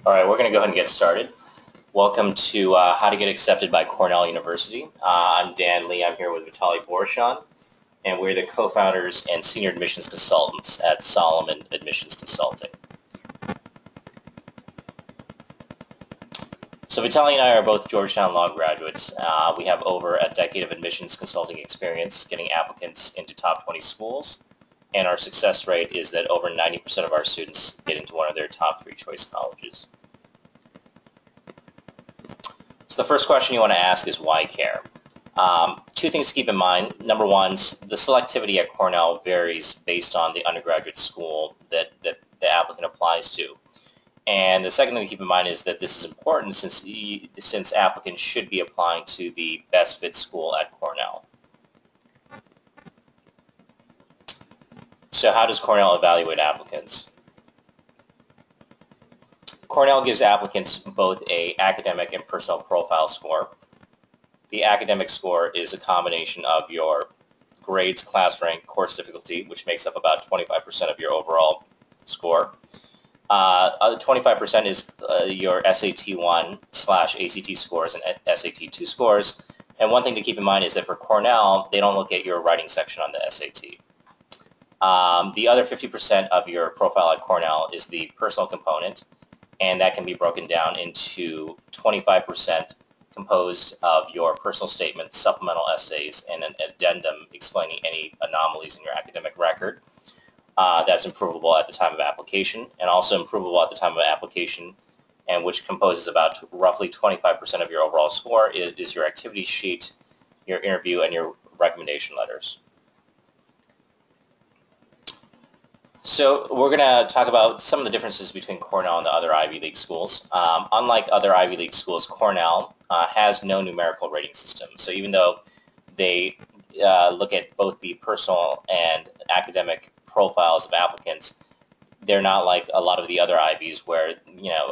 All right, we're going to go ahead and get started. Welcome to How to Get Accepted by Cornell University. I'm Dan Lee. I'm here with Vitaly Borshan, and we're the co-founders and senior admissions consultants at Solomon Admissions Consulting. So Vitaly and I are both Georgetown Law graduates. We have over a decade of admissions consulting experience getting applicants into top 20 schools, and our success rate is that over 90% of our students get into one of their top 3 choice colleges. So the first question you want to ask is why care? Two things to keep in mind. Number one, the selectivity at Cornell varies based on the undergraduate school that the applicant applies to. And the second thing to keep in mind is that this is important since applicants should be applying to the best fit school at Cornell. So how does Cornell evaluate applicants? Cornell gives applicants both an academic and personal profile score. The academic score is a combination of your grades, class rank, course difficulty, which makes up about 25% of your overall score. 25% is your SAT1/ACT scores and SAT2 scores. And one thing to keep in mind is that for Cornell, they don't look at your writing section on the SAT. The other 50% of your profile at Cornell is the personal component, and that can be broken down into 25% composed of your personal statement, supplemental essays, and an addendum explaining any anomalies in your academic record. That's improvable at the time of application, and also improvable at the time of application, and which composes about roughly 25% of your overall score is your activity sheet, your interview, and your recommendation letters. So we're going to talk about some of the differences between Cornell and the other Ivy League schools. Unlike other Ivy League schools, Cornell has no numerical rating system. So even though they look at both the personal and academic profiles of applicants, they're not like a lot of the other Ivies where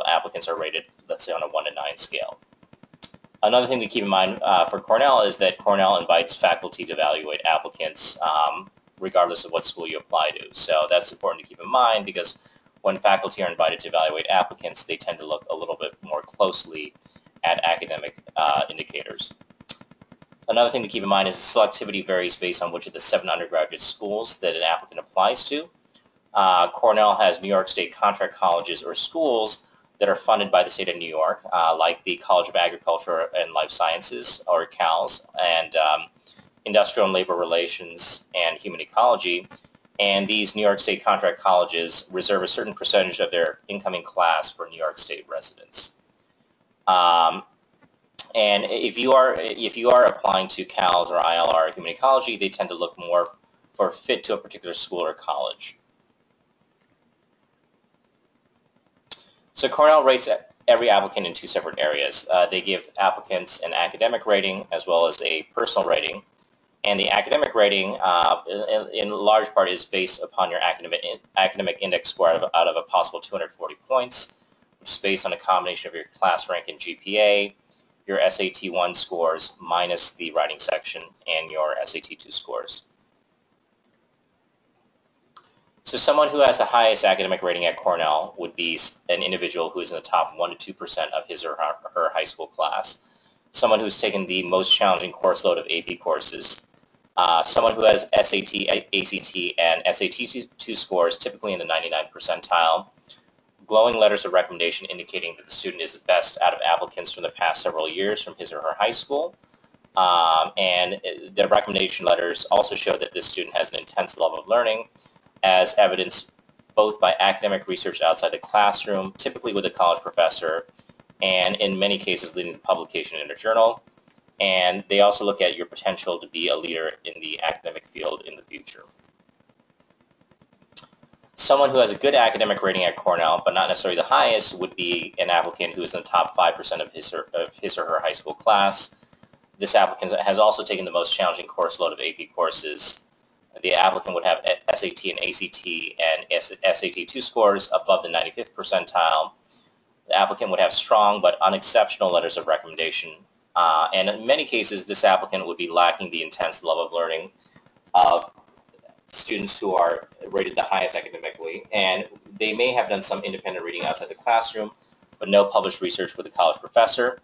applicants are rated, let's say, on a 1 to 9 scale. Another thing to keep in mind for Cornell is that Cornell invites faculty to evaluate applicants regardless of what school you apply to. So that's important to keep in mind because when faculty are invited to evaluate applicants, they tend to look a little bit more closely at academic indicators. Another thing to keep in mind is selectivity varies based on which of the 7 undergraduate schools that an applicant applies to. Cornell has New York State contract colleges or schools that are funded by the state of New York, like the College of Agriculture and Life Sciences, or CALS, and Industrial and Labor Relations and Human Ecology. And these New York State contract colleges reserve a certain percentage of their incoming class for New York State residents. And if you are applying to CALS or ILR or Human Ecology, they tend to look more for fit to a particular school or college. So Cornell rates every applicant in 2 separate areas. They give applicants an academic rating as well as a personal rating. And the academic rating, in large part, is based upon your academic index score out of a possible 240 points, which is based on a combination of your class rank and GPA, your SAT1 scores minus the writing section, and your SAT2 scores. So someone who has the highest academic rating at Cornell would be an individual who is in the top 1 to 2% of his or her high school class, someone who's taken the most challenging course load of AP courses, someone who has SAT, ACT, and SAT2 scores typically in the 99th percentile, glowing letters of recommendation indicating that the student is the best out of applicants from the past several years from his or her high school, and the recommendation letters also show that this student has an intense level of learning, as evidenced both by academic research outside the classroom, typically with a college professor, and in many cases leading to publication in a journal. And they also look at your potential to be a leader in the academic field in the future. Someone who has a good academic rating at Cornell, but not necessarily the highest, would be an applicant who is in the top 5% of his or her high school class. This applicant has also taken the most challenging course load of AP courses. The applicant would have SAT and ACT and SAT2 scores above the 95th percentile. The applicant would have strong but unexceptional letters of recommendation. And in many cases, this applicant would be lacking the intense level of learning of students who are rated the highest academically, and they may have done some independent reading outside the classroom, but no published research with a college professor.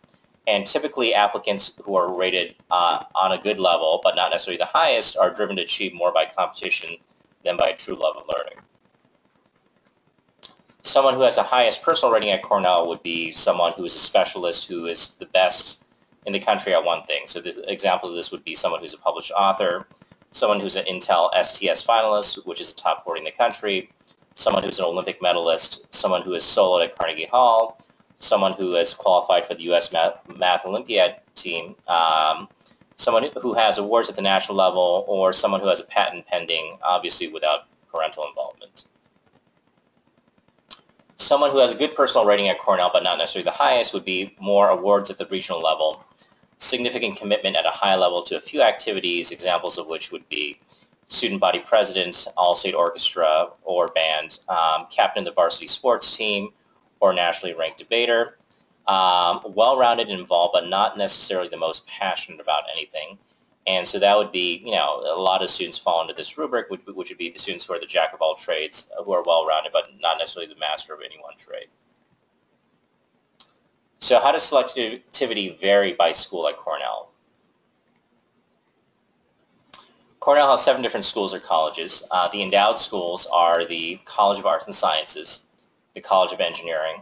And typically applicants who are rated on a good level, but not necessarily the highest, are driven to achieve more by competition than by true love of learning. Someone who has the highest personal rating at Cornell would be someone who is a specialist, who is the best in the country at one thing. So the examples of this would be someone who's a published author, someone who's an Intel STS finalist, which is the top 40 in the country, someone who's an Olympic medalist, someone who has soloed at Carnegie Hall, someone who has qualified for the U.S. Math Olympiad team, someone who has awards at the national level, or someone who has a patent pending, obviously without parental involvement. Someone who has a good personal rating at Cornell, but not necessarily the highest, would be more awards at the regional level, significant commitment at a high level to a few activities, examples of which would be student body president, all-state orchestra or band, captain of the varsity sports team, or nationally ranked debater. Well-rounded and involved, but not necessarily the most passionate about anything. And so that would be, a lot of students fall into this rubric, which would be the students who are the jack of all trades, who are well-rounded, but not necessarily the master of any one trade. So how does selectivity vary by school at Cornell? Cornell has 7 different schools or colleges. The endowed schools are the College of Arts and Sciences, the College of Engineering,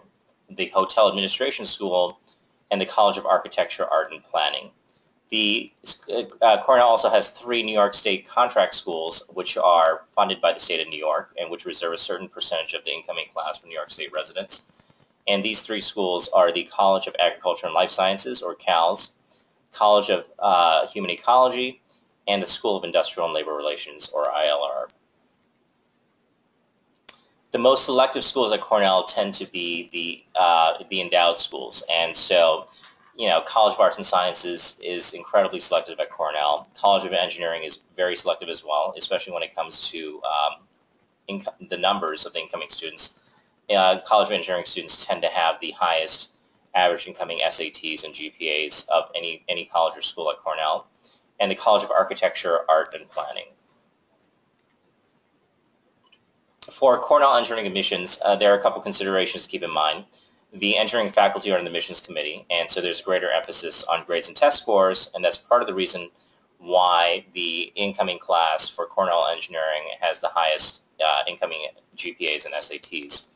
the Hotel Administration School, and the College of Architecture, Art, and Planning. Cornell also has 3 New York State contract schools, which are funded by the state of New York and which reserve a certain percentage of the incoming class for New York State residents. And these 3 schools are the College of Agriculture and Life Sciences, or CALS, College of Human Ecology, and the School of Industrial and Labor Relations, or ILR. The most selective schools at Cornell tend to be the endowed schools, and so College of Arts and Sciences is incredibly selective at Cornell. College of Engineering is very selective as well, especially when it comes to the numbers of the incoming students. College of Engineering students tend to have the highest average incoming SATs and GPAs of any college or school at Cornell, and the College of Architecture, Art, and Planning. For Cornell engineering admissions, there are a couple considerations to keep in mind. The engineering faculty are in the admissions committee, and so there's greater emphasis on grades and test scores, and that's part of the reason why the incoming class for Cornell engineering has the highest incoming GPAs and SATs.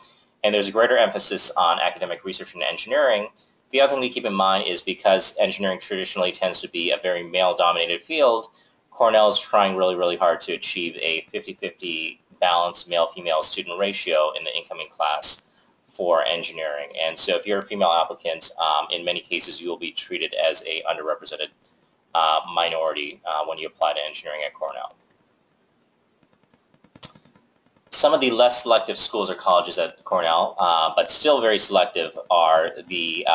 And there's a greater emphasis on academic research and engineering. The other thing to keep in mind is because engineering traditionally tends to be a very male-dominated field, Cornell is trying really, really hard to achieve a 50-50 balanced male-female student ratio in the incoming class for engineering. And so if you're a female applicant, in many cases you will be treated as a underrepresented minority when you apply to engineering at Cornell. Some of the less selective schools or colleges at Cornell, but still very selective, are the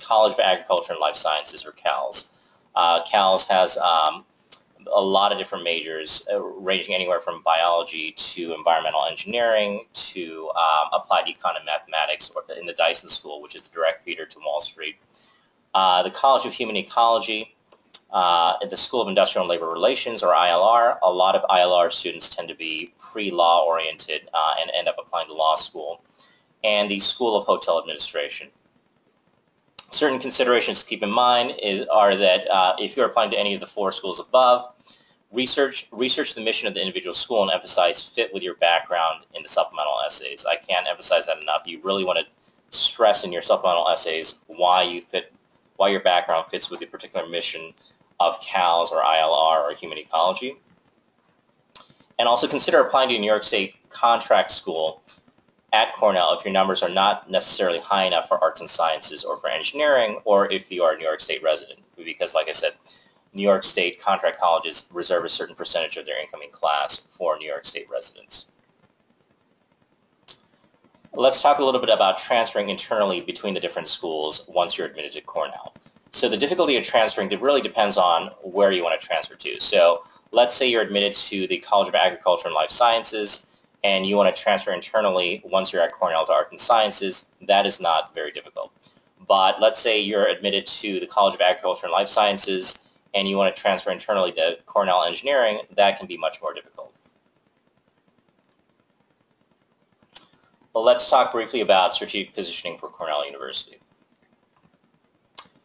College of Agriculture and Life Sciences, or CALS. CALS has a lot of different majors ranging anywhere from biology to environmental engineering to applied econ and mathematics, or in the Dyson School, which is the direct feeder to Wall Street. The College of Human Ecology, at the School of Industrial and Labor Relations, or ILR. A lot of ILR students tend to be pre-law oriented and end up applying to law school. And the School of Hotel Administration. Certain considerations to keep in mind are that if you're applying to any of the 4 schools above, research the mission of the individual school and emphasize fit with your background in the supplemental essays. I can't emphasize that enough. You really want to stress in your supplemental essays why your background fits with the particular mission of CALS or ILR or Human Ecology. And also consider applying to a New York State contract school at Cornell if your numbers are not necessarily high enough for arts and sciences or for engineering, or if you are a New York State resident, because like I said, New York State contract colleges reserve a certain percentage of their incoming class for New York State residents. Let's talk a little bit about transferring internally between the different schools once you're admitted to Cornell. So the difficulty of transferring really depends on where you want to transfer to. So let's say you're admitted to the College of Agriculture and Life Sciences, and you want to transfer internally once you're at Cornell to Arts and Sciences. That is not very difficult. But let's say you're admitted to the College of Agriculture and Life Sciences, and you want to transfer internally to Cornell Engineering. That can be much more difficult. Well, let's talk briefly about strategic positioning for Cornell University.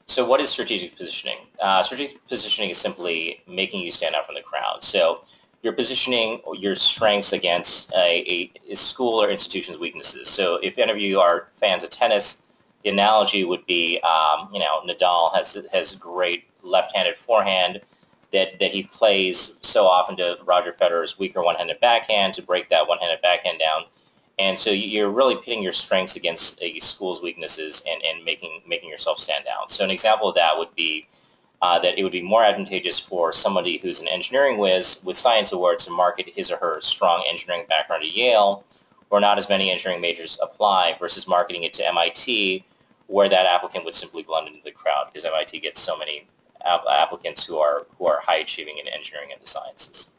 So what is strategic positioning? Strategic positioning is simply making you stand out from the crowd. So you're positioning your strengths against a school or institution's weaknesses. So if any of you are fans of tennis, the analogy would be, Nadal has great left-handed forehand that he plays so often to Roger Federer's weaker one-handed backhand to break that one-handed backhand down. And so you're really pitting your strengths against a school's weaknesses and making yourself stand out. So an example of that would be that it would be more advantageous for somebody who's an engineering whiz with science awards to market his or her strong engineering background at Yale, where not as many engineering majors apply, versus marketing it to MIT, where that applicant would simply blend into the crowd because MIT gets so many applicants who are high achieving in engineering and the sciences.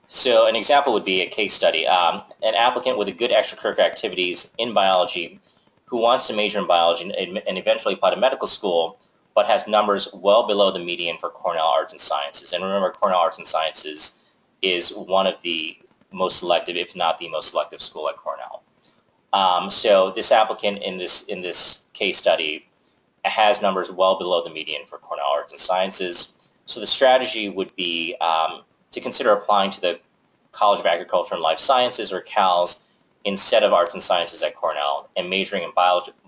So an example would be a case study. An applicant with a good extracurricular activities in biology who wants to major in biology and eventually apply to medical school, but has numbers well below the median for Cornell Arts and Sciences. And remember, Cornell Arts and Sciences is one of the most selective, if not the most selective school at Cornell. So this applicant in this case study has numbers well below the median for Cornell Arts and Sciences. So the strategy would be to consider applying to the College of Agriculture and Life Sciences, or CALS, instead of Arts and Sciences at Cornell, and majoring in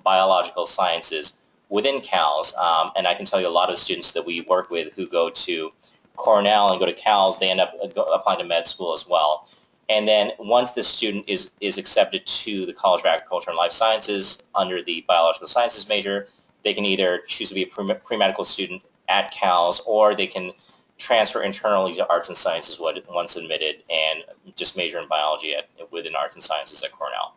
biological sciences within CALS. And I can tell you a lot of students that we work with who go to Cornell and go to CALS, they end up applying to med school as well. And then once the student is accepted to the College of Agriculture and Life Sciences under the biological sciences major, they can either choose to be a pre-medical student at CALS, or they can transfer internally to Arts and Sciences once admitted and just major in biology within Arts and Sciences at Cornell.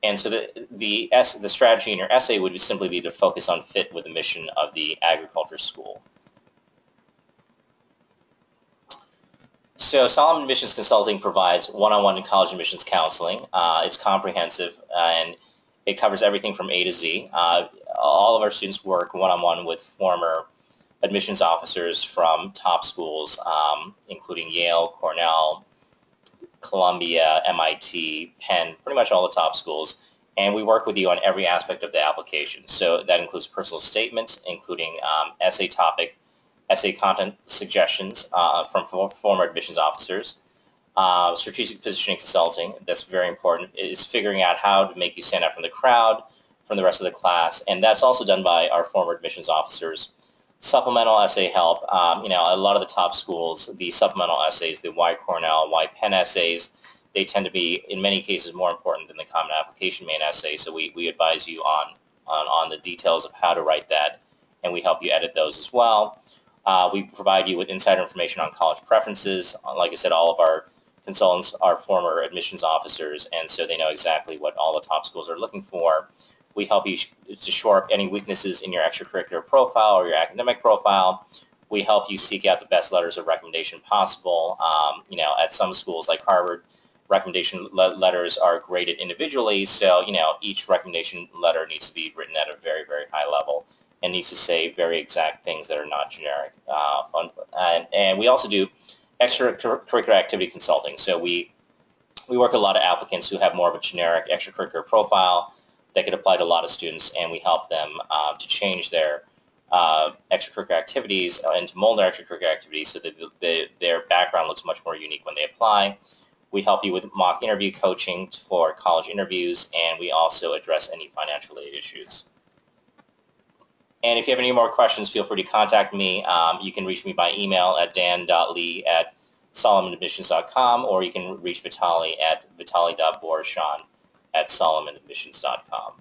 And so the strategy in your essay would simply be to focus on fit with the mission of the agriculture school. So Solomon Admissions Consulting provides one-on-one college admissions counseling. It's comprehensive and it covers everything from A to Z. All of our students work one-on-one with former admissions officers from top schools, including Yale, Cornell, Columbia, MIT, Penn, pretty much all the top schools. And we work with you on every aspect of the application. So that includes personal statement, including essay topic, essay content suggestions from former admissions officers. Strategic positioning consulting, that's very important, is figuring out how to make you stand out from the crowd, from the rest of the class, and that's also done by our former admissions officers. Supplemental essay help, a lot of the top schools, the supplemental essays, the why Cornell, why Penn essays, they tend to be, in many cases, more important than the common application main essay, so we advise you on the details of how to write that, and we help you edit those as well. We provide you with insider information on college preferences. Like I said, all of our consultants are former admissions officers, and so they know exactly what all the top schools are looking for. We help you to shore up any weaknesses in your extracurricular profile or your academic profile. We help you seek out the best letters of recommendation possible. At some schools like Harvard, recommendation letters are graded individually, so each recommendation letter needs to be written at a very, very high level and needs to say very exact things that are not generic. And we also do extracurricular activity consulting. So we work with a lot of applicants who have more of a generic extracurricular profile that could apply to a lot of students, and we help them to change their extracurricular activities and to mold their extracurricular activities so that their background looks much more unique when they apply. We help you with mock interview coaching for college interviews, and we also address any financial aid issues. And if you have any more questions, feel free to contact me. You can reach me by email at dan.lee@solomonadmissions.com, or you can reach Vitaly at vitali.borishan@solomonadmissions.com.